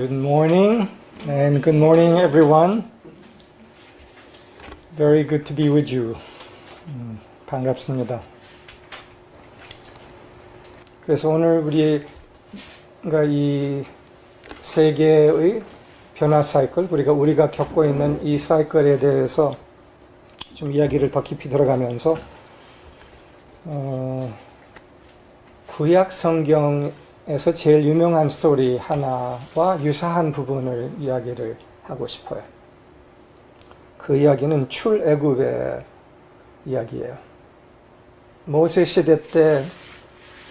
Good morning and good morning everyone. Very good to be with you. 반갑습니다. 그래서 오늘 우리가 이 세계의 변화 사이클, 우리가 겪고 있는 이 사이클에 대해서 좀 이야기를 더 깊이 들어가면서 구약 성경에서 제일 유명한 스토리 하나와 유사한 부분을 이야기를 하고 싶어요. 그 이야기는 출애굽의 이야기예요. 모세 시대 때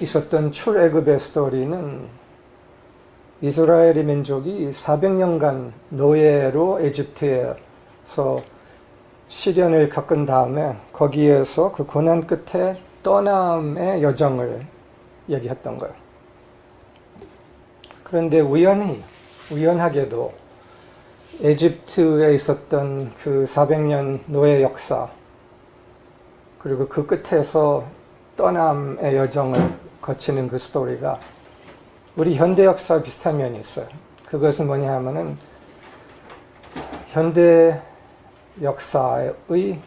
있었던 출애굽의 스토리는 이스라엘의 민족이 400년간 노예로 에집트에서 시련을 겪은 다음에 거기에서 그 고난 끝에 떠남의 여정을 얘기했던 거예요. 그런데 우연하게도 에집트에 있었던 그 400년 노예 역사, 그리고 그 끝에서 떠남의 여정을 거치는 그 스토리가 우리 현대 역사와 비슷한 면이 있어요. 그것은 뭐냐 하면은 현대 역사의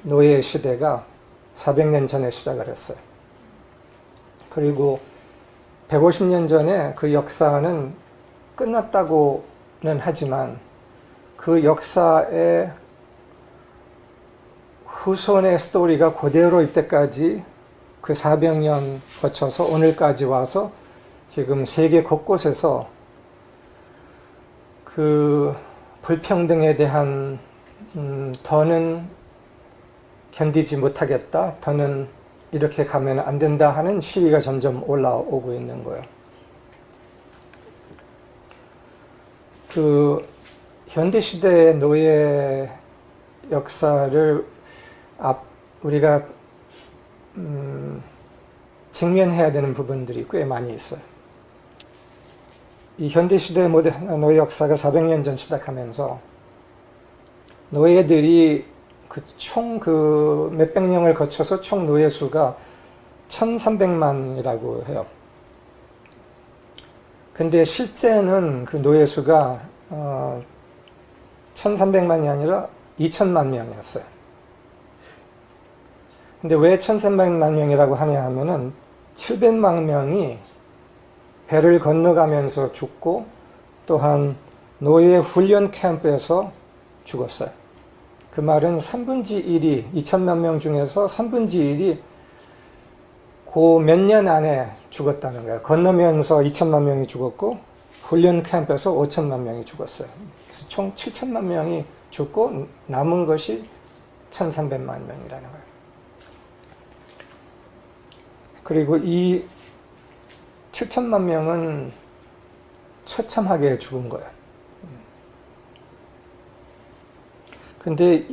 노예 시대가 400년 전에 시작을 했어요. 그리고 150년 전에 그 역사는 끝났다고는 하지만 그 역사의 후손의 스토리가 그대로 이때까지 그 400년 거쳐서 오늘까지 와서 지금 세계 곳곳에서 그 불평등에 대한 더는 견디지 못하겠다, 더는 이렇게 가면 안 된다 하는 시위가 점점 올라오고 있는 거예요. 그 현대시대의 노예 역사를 우리가 직면해야 되는 부분들이 꽤 많이 있어요. 이 현대시대의 노예 역사가 400년 전 시작하면서 노예들이 총 몇백 년을 거쳐서 총 노예 수가 1300만이라고 해요. 근데 실제는 그 노예 수가 1300만이 아니라 2000만 명이었어요. 근데 왜 1300만 명이라고 하냐 하면은 700만 명이 배를 건너가면서 죽고 또한 노예 훈련 캠프에서 죽었어요. 그 말은 3분의 1이 2000만 명 중에서 3분의 1이 그 몇 년 안에 죽었다는 거예요. 건너면서 2000만 명이 죽었고 훈련 캠프에서 5000만 명이 죽었어요. 그래서 총 7000만 명이 죽고 남은 것이 1300만 명이라는 거예요. 그리고 이 7000만 명은 처참하게 죽은 거예요. 근데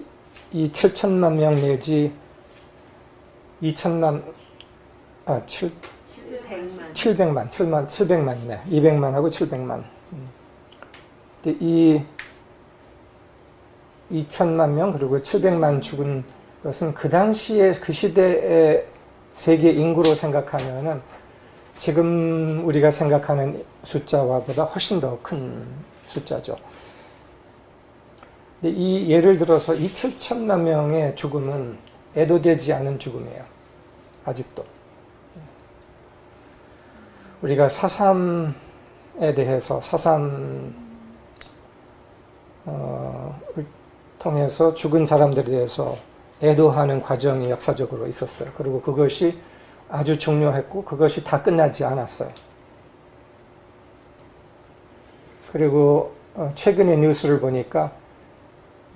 이 7천만 명 내지 700만. 700만이네. 200만하고 700만. 근데 이 2000만 명 그리고 700만 죽은 것은 그 당시에 그 시대의 세계 인구로 생각하면은 지금 우리가 생각하는 숫자와보다 훨씬 더 큰 숫자죠. 근데 이 예를 들어서 이 7천만 명의 죽음은 애도되지 않은 죽음이에요. 아직도. 우리가 4.3에 대해서 4.3을 통해서 죽은 사람들에 대해서 애도하는 과정이 역사적으로 있었어요. 그리고 그것이 아주 중요했고 그것이 다 끝나지 않았어요. 그리고 최근에 뉴스를 보니까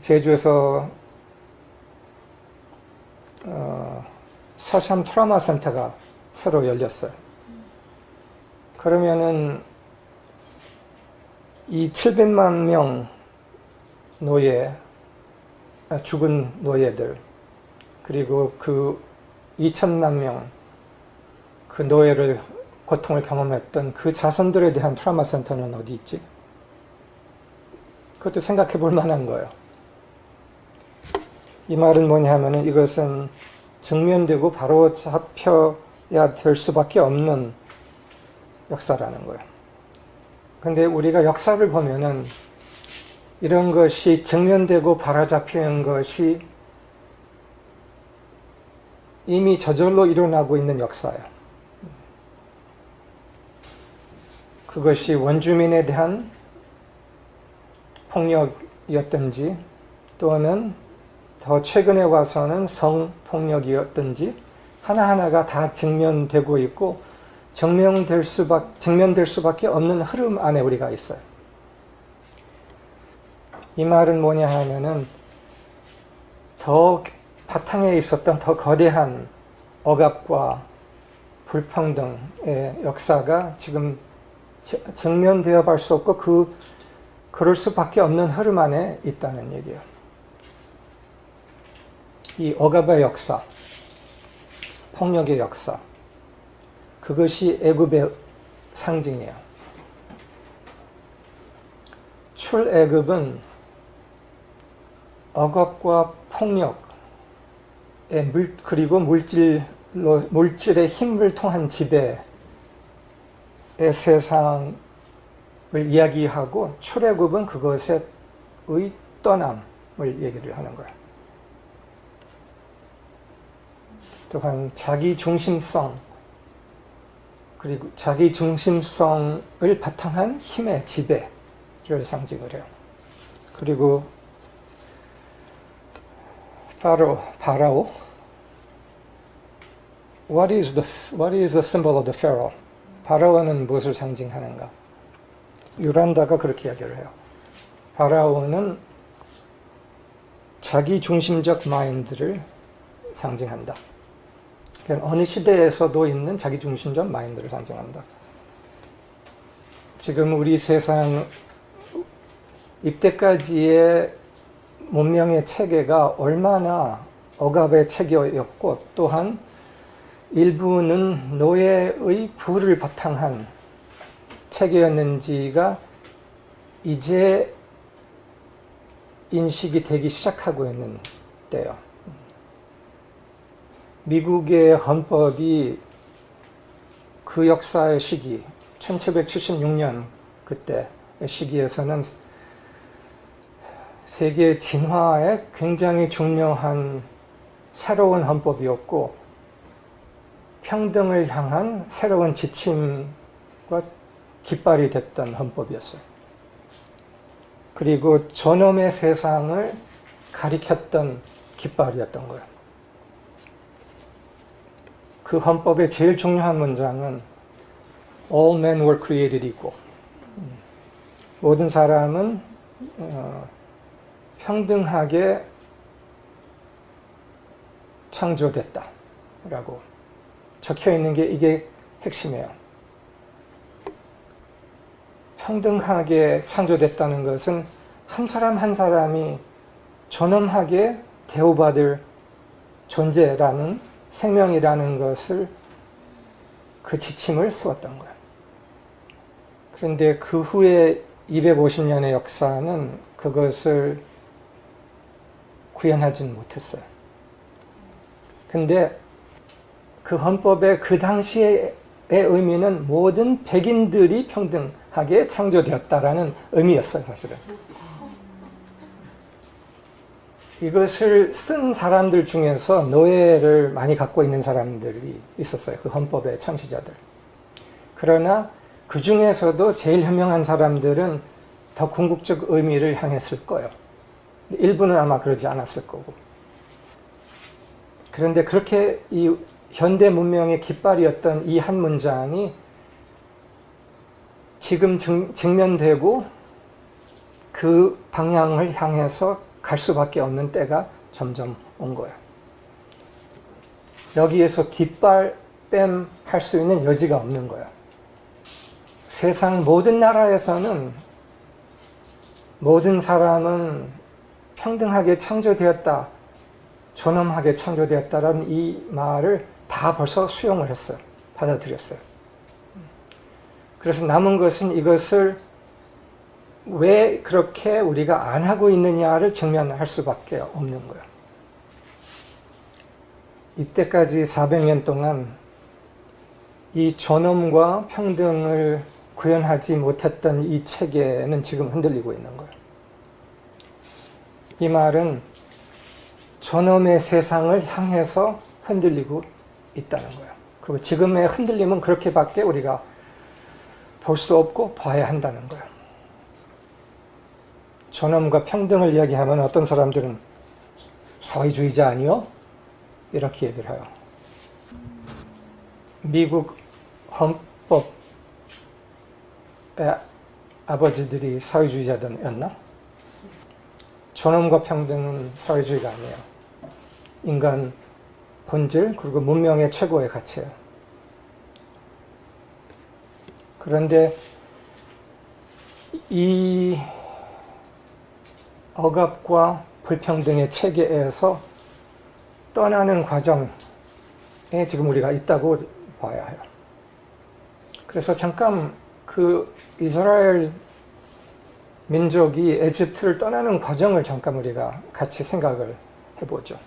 제주에서 4.3 트라우마 센터가 새로 열렸어요. 그러면은 이 700만 명 죽은 노예들, 그리고 그 2000만 명 그 노예를 고통을 경험했던 그 자손들에 대한 트라우마 센터는 어디 있지? 그것도 생각해 볼 만한 거예요. 이 말은 뭐냐 하면은 이것은 직면되고 바로 잡혀야 될 수밖에 없는 역사라는 거예요. 근데 우리가 역사를 보면은 이런 것이 증명되고 바로잡히는 것이 이미 저절로 일어나고 있는 역사예요. 그것이 원주민에 대한 폭력이었든지 또는 더 최근에 와서는 성폭력이었든지 하나하나가 다 증명되고 있고 증명될 수밖에 없는 흐름 안에 우리가 있어요. 이 말은 뭐냐 하면은 더 바탕에 있었던 더 거대한 억압과 불평등의 역사가 지금 증명되어 볼 수 없고 그럴 수밖에 없는 흐름 안에 있다는 얘기예요. 이 억압의 역사, 폭력의 역사, 그것이 애굽의 상징이에요. 출애굽은 억압과 폭력의 그리고 물질의 힘을 통한 지배의 세상을 이야기하고 출애굽은 그것의 떠남을 얘기를 하는 거예요. 또한 자기 중심성 그리고 자기 중심성을 바탕한 힘의 지배를 상징을 해요. 그리고 파라오. What is the symbol of the pharaoh? 파라오는 무엇을 상징하는가? 유란다가 그렇게 이야기를 해요. 파라오는 자기 중심적 마인드를 상징한다. 그러니까 어느 시대에서도 있는 자기 중심적 마인드를 상징한다. 지금 우리 세상 이때까지의 문명의 체계가 얼마나 억압의 체계였고 또한 일부는 노예의 부를 바탕한 체계였는지가 이제 인식이 되기 시작하고 있는 때요. 미국의 헌법이 그 역사의 시기, 1776년 그때 시기에서는 세계 진화에 굉장히 중요한 새로운 헌법이었고 평등을 향한 새로운 지침과 깃발이 됐던 헌법이었어요. 그리고 존엄의 세상을 가리켰던 깃발이었던 거예요. 그 헌법의 제일 중요한 문장은 All men were created equal. 모든 사람은 평등하게 창조됐다 라고 적혀 있는 게 이게 핵심이에요. 평등하게 창조됐다는 것은 한 사람 한 사람이 존엄하게 대우받을 존재라는 생명이라는 것을 그 지침을 세웠던 거예요. 그런데 그 후에 250년의 역사는 그것을 구현하지는 못했어요. 근데 그 헌법의 그 당시의 의미는 모든 백인들이 평등하게 창조되었다라는 의미였어요, 사실은. 이것을 쓴 사람들 중에서 노예를 많이 갖고 있는 사람들이 있었어요. 그 헌법의 창시자들. 그러나 그 중에서도 제일 현명한 사람들은 더 궁극적 의미를 향했을 거예요. 일부는 아마 그러지 않았을 거고. 그런데 그렇게 이 현대 문명의 깃발이었던 이 한 문장이 지금 직면되고 그 방향을 향해서 갈 수밖에 없는 때가 점점 온 거예요. 여기에서 깃발뺨 할 수 있는 여지가 없는 거예요. 세상 모든 나라에서는 모든 사람은 평등하게 창조되었다, 존엄하게 창조되었다라는 이 말을 다 벌써 수용을 했어요. 받아들였어요. 그래서 남은 것은 이것을 왜 그렇게 우리가 안 하고 있느냐를 증명할 수밖에 없는 거예요. 이때까지 400년 동안 이 존엄과 평등을 구현하지 못했던 이 체계는 지금 흔들리고 있는 거예요. 이 말은 존엄의 세상을 향해서 흔들리고 있다는 거예요. 그리고 지금의 흔들림은 그렇게밖에 우리가 볼 수 없고 봐야 한다는 거예요. 존엄과 평등을 이야기하면 어떤 사람들은 사회주의자 아니요? 이렇게 얘기를 해요. 미국 헌법의 아버지들이 사회주의자들이었나? 존엄과 평등은 사회주의가 아니에요. 인간 본질 그리고 문명의 최고의 가치예요. 그런데 이 억압과 불평등의 체계에서 떠나는 과정에 지금 우리가 있다고 봐야 해요. 그래서 잠깐 그 이스라엘 민족이 에집트를 떠나는 과정을 잠깐 우리가 같이 생각을 해보죠.